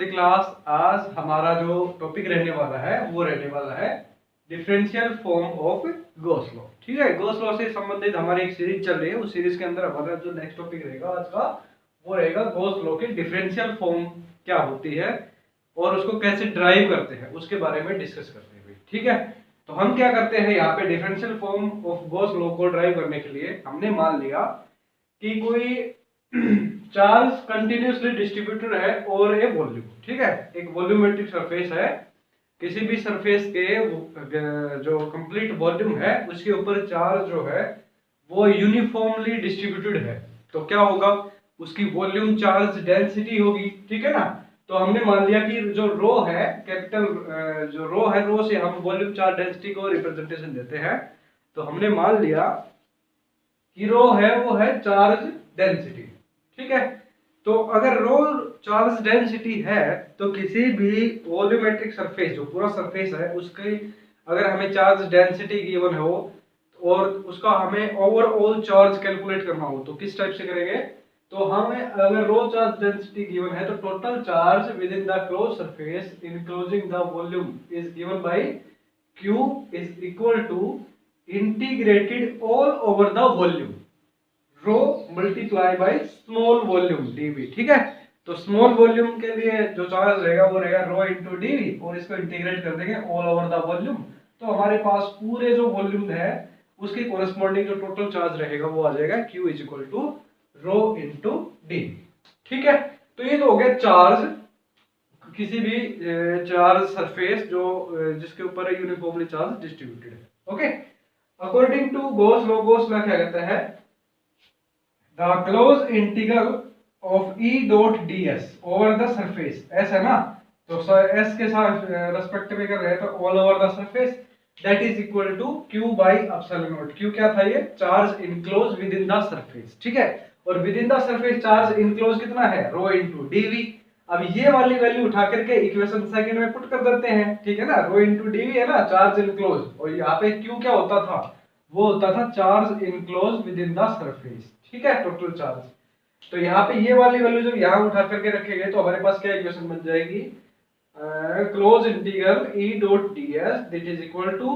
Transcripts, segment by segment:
The class. आज हमारा जो टॉपिक रहने वाला है वो रहने वाला है differential form of Gauss law. ठीक है, गॉस लॉ से संबंधित हमारी एक सीरीज चल रही है। उस सीरीज के अंदर हमारा जो नेक्स्ट टॉपिक रहेगा आज का वो रहेगा गॉस लॉ की डिफरेंशियल फॉर्म क्या होती है और उसको कैसे ड्राइव करते हैं उसके बारे में डिस्कस करते हैं। ठीक है, तो हम क्या करते हैं यहाँ पे differential form of Gauss law को ड्राइव करने के लिए हमने मान लिया कि कोई चार्ज कंटिन्यूअसली डिस्ट्रीब्यूटेड है और ए वॉल्यूम। ठीक है, एक वॉल्यूमेट्रिक सरफेस है, किसी भी सरफेस के जो कंप्लीट वॉल्यूम है उसके ऊपर चार्ज जो है वो यूनिफॉर्मली डिस्ट्रीब्यूटेड है, तो क्या होगा, उसकी वॉल्यूम चार्ज डेंसिटी होगी। ठीक है ना, तो हमने मान लिया कि जो रो है, कैपिटल जो रो है, रो से हम वॉल्यूम चार्ज डेंसिटी को रिप्रेजेंटेशन देते हैं। तो हमने मान लिया कि रो है वो है चार्ज डेंसिटी। ठीक है, तो अगर रो चार्ज डेंसिटी है तो किसी भी वॉल्यूमेट्रिक सरफेस जो पूरा सरफेस है उसके अगर हमें चार्ज डेंसिटी गिवन हो और उसका हमें ओवरऑल चार्ज कैलकुलेट करना हो तो किस टाइप से करेंगे, तो हमें अगर रो चार्ज डेंसिटी गिवन है तो total charge within the close surface enclosing the volume is given by Q is equal to integrated all over the volume rho multiply by small volume dV। ठीक है, तो small volume के लिए जो charge रहेगा वो रहेगा रो into dV और इसको इंटीग्रेट कर देंगे ऑल ओवर द वॉल्यूम, तो हमारे पास पूरे जो वॉल्यूम है उसके कोरस्पॉन्डिंग जो टोटल चार्ज रहेगा वो आ जाएगा Q is equal to rho into dV। ठीक है, तो ये तो हो गया चार्ज, किसी भी चार्ज सरफेस जो जिसके ऊपर यूनिफॉर्मली चार्ज डिस्ट्रीब्यूटेड है। Okay, according to Gauss law, Gauss law क्या कहता है, the closed integral of E dot ds over the surface, S है ना, तो S के साथ रेस्पेक्ट में कर रहे हैं तो all over the surface that is equal to Q by epsilon naught। Q क्या था, ये charge enclose within the surface. ठीक है, और with in the surface charge enclose कितना है, रो इनटू dV। अब ये वाली वैल्यू उठा करके इक्वेशन सेकंड में पुट कर देते हैं। ठीक है ना, रो इनटू dV है ना, चार्ज इनक्लोज, और यहाँ पे Q क्या होता था, वो होता था charge enclose within the surface. ठीक है, टोटल चार्ज। तो यहाँ पे ये वाली वैल्यू जब यहाँ उठा करके रखेंगे तो हमारे पास क्या इक्वेशन बन जाएगी, close integral E dot ds that is equal to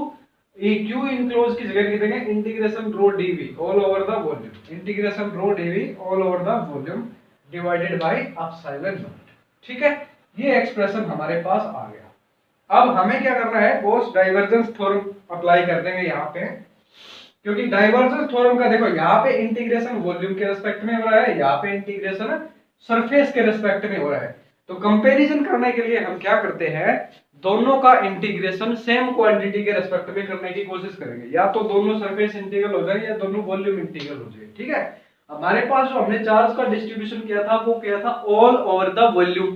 Q enclose की जगह लिखेंगे integration rho dV all over the volume, integration rho dV all over the volume divided by epsilon naught. ठीक है, ये एक्सप्रेशन हमारे पास आ गया। अब हमें क्या करना है, गॉस डाइवर्जेंस थ्योरम अप्लाई कर देंगे यहाँ पे, क्योंकि डाइवर्जेंस थ्योरम का देखो यहाँ पे इंटीग्रेशन वॉल्यूम के रिस्पेक्ट में हो रहा है, यहाँ पे इंटीग्रेशन सरफेस के रिस्पेक्ट में हो रहा है। तो कंपैरिजन करने के लिए हम क्या करते हैं, दोनों का इंटीग्रेशन सेम क्वांटिटी के रिस्पेक्ट में करने की कोशिश करेंगे, या तो दोनों सरफेस इंटीग्रल हो जाए या दोनों वॉल्यूम इंटीग्रल हो जाए। ठीक है, हमारे पास जो हमने चार्ज का डिस्ट्रीब्यूशन किया था वो किया था ऑल ओवर द वॉल्यूम।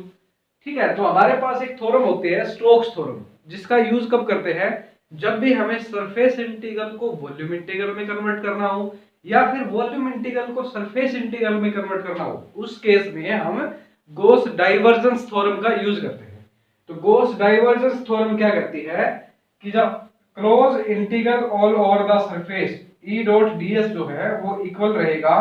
ठीक है, तो हमारे पास एक थ्योरम होती है स्टोक्स थ्योरम, जिसका यूज कब करते हैं, जब भी हमें सरफेस इंटीग्रल को वॉल्यूम इंटीग्रल में कन्वर्ट करना हो या फिर वॉल्यूम इंटीग्रल को सरफेस इंटीग्रल में कन्वर्ट करना हो, उस केस में हम गॉस डाइवर्जेंस थ्योरम का यूज करते हैं। तो गॉस डाइवर्जेंस थ्योरम क्या कहती है कि जब close integral all over the surface E dot ds जो है वो इक्वल रहेगा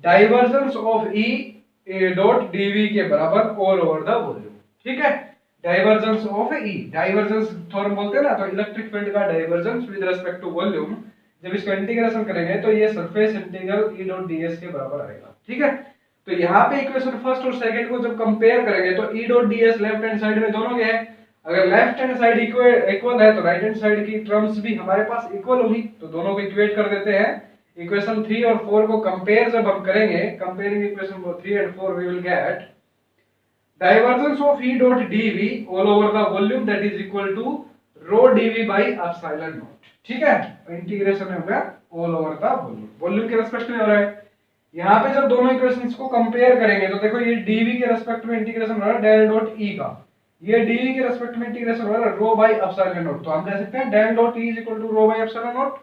divergence of E dot dV के बराबर ऑल ओवर द वॉल्यूम। ठीक है, divergence of E, divergence theorem बोलते हैं ना, तो इलेक्ट्रिक फील्ड का divergence with respect to volume, जब इसको इंटीग्रेशन करेंगे तो ये surface integral E dot ds के बराबर आएगा। ठीक है, तो यहाँ पे इक्वेशन फर्स्ट और सेकंड को जब कंपेयर करेंगे तो E dot ds left hand side में दोनों के हैं, अगर लेफ्ट हैंड साइड इक्वल है तो राइट हैंड साइड की टर्म्स भी हमारे पास इक्वल होगी, तो दोनों को इक्वेट कर देते हैं। इक्वेशन 3 और 4 को कंपेयर जब हम करेंगे, comparing equation 3 and 4 we will get divergence of E dot dV all over the volume that is equal to rho dV by epsilon naught। ठीक है, इंटीग्रेशन हो गया all over the volume, volume के respect में हो रहा है। यहाँ पे जब दोनों इक्वेशंस को कंपेयर करेंगे तो देखो ये dV के रिस्पेक्ट में इंटीग्रेशन हो रहा है डेल डॉट E का, ये dV के रिस्पेक्ट में इंटीग्रेशन हो रहा है rho by epsilon naught, तो हम कह सकते हैं del dot E is equal to rho by epsilon naught।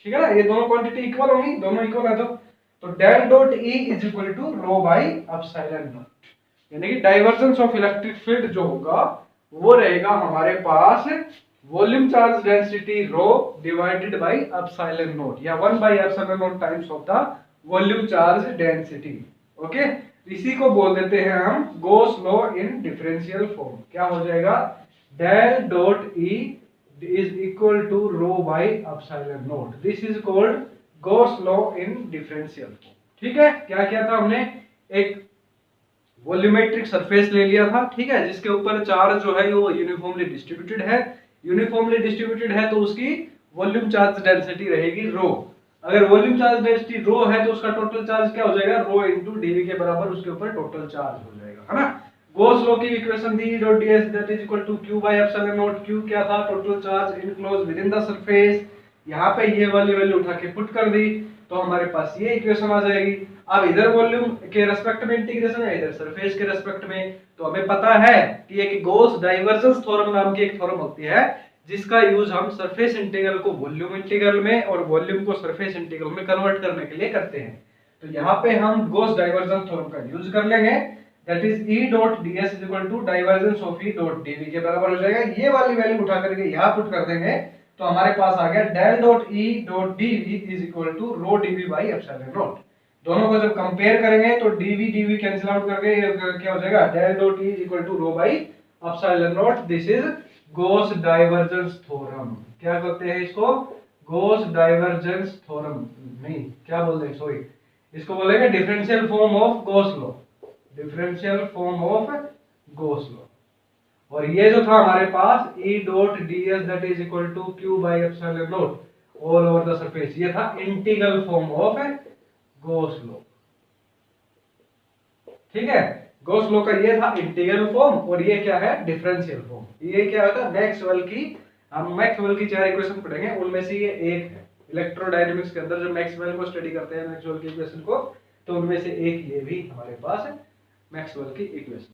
ठीक है ना, ये दोनों क्वांटिटी इक्वल होंगी, दोनों इक्वल है तो del dot E is equal to rho by epsilon naught, यानी कि डाइवर्जेंस ऑफ इलेक्ट्रिक फील्ड जो होगा वो रहेगा हमारे पास volume charge density rho divided by epsilon naught, या 1 by epsilon naught times of the volume charge density. Okay, इसी को बोल देते हैं हम Gauss law in differential form. क्या हो जाएगा, del dot E is equal to rho by epsilon naught, this is called Gauss law in differential form. ठीक है, क्या किया था हमने, एक वॉल्यूमेट्रिक सरफेस ले लिया था, ठीक है, जिसके ऊपर चार्ज जो है वो यूनिफॉर्मली डिस्ट्रीब्यूटेड है। यूनिफॉर्मली डिस्ट्रीब्यूटेड है तो उसकी वॉल्यूम चार्ज डेंसिटी रहेगी रो। अगर वॉल्यूम चार्ज डेंसिटी रो है तो उसका टोटल चार्ज क्या हो जाएगा, रो इनटू डीवी के बराबर उसके ऊपर टोटल चार्ज हो जाएगा, है ना। गॉस लॉ की इक्वेशन दी dot ds that is equal to q by epsilon naught. q क्या था, total charge enclose within the surface. यहाँ पे ये वाली वैल्यू उठा के पुट कर दी तो हमारे पास ये इक्वेशन आ जाएगी। अब इधर वॉल्यूम के रेस्पेक्ट में इंटीग्रेशन है, इधर सरफेस के रेस्पेक्ट में, तो हमें पता है कि एक गॉस डाइवर्जेंस थ्योरम नाम की एक थ्योरम होती है जिसका यूज हम सरफेस इंटीग्रल को वॉल्यूम इंटीग्रल में और वॉल्यूम को सरफेस इंटीग्रल में कन्वर्ट करने के लिए करते हैं। तो यहाँ पे हम गॉस डाइवर्जेंस थ्योरम का यूज कर लेंगे, that is E dot ds is equal to divergence of E dot dv के बराबर हो जाएगा। ये वाली वैल्यू उठा करके यहाँ पुट कर देंगे तो हमारे पास आ गया del dot E dot dv is equal to rho dv by epsilon naught. दोनों को जब कंपेयर करेंगे तो dv dv कैंसिल आउट करके क्या हो जाएगा, del dot E is equal to rho by epsilon naught. This is Gauss divergence theorem. क्या कहते हैं इसको, गॉस डाइवर्जेंस थ्योरम, नहीं क्या बोलते हैं, सॉरी, इसको बोलेंगे differential form of Gauss law, differential form of Gauss law. और ये जो था हमारे पास E dot ds that is equal to q by epsilon naught all over the surface, ये था integral form of Gauss law. ठीक है, गॉस लॉ का ये था इंटीग्रल फॉर्म और ये क्या है, डिफरेंशियल फॉर्म। ये क्या होता है, मैक्सवेल की, हम मैक्सवेल की 4 इक्वेशन पढ़ेंगे, उनमें से ये एक है। इलेक्ट्रोडायनामिक्स के अंदर जब मैक्सवेल को स्टडी करते हैं, मैक्सवेल की इक्वेशन को, तो उनमें से एक ये भी हमारे पास है, मैक्सवेल की इक्वेशन।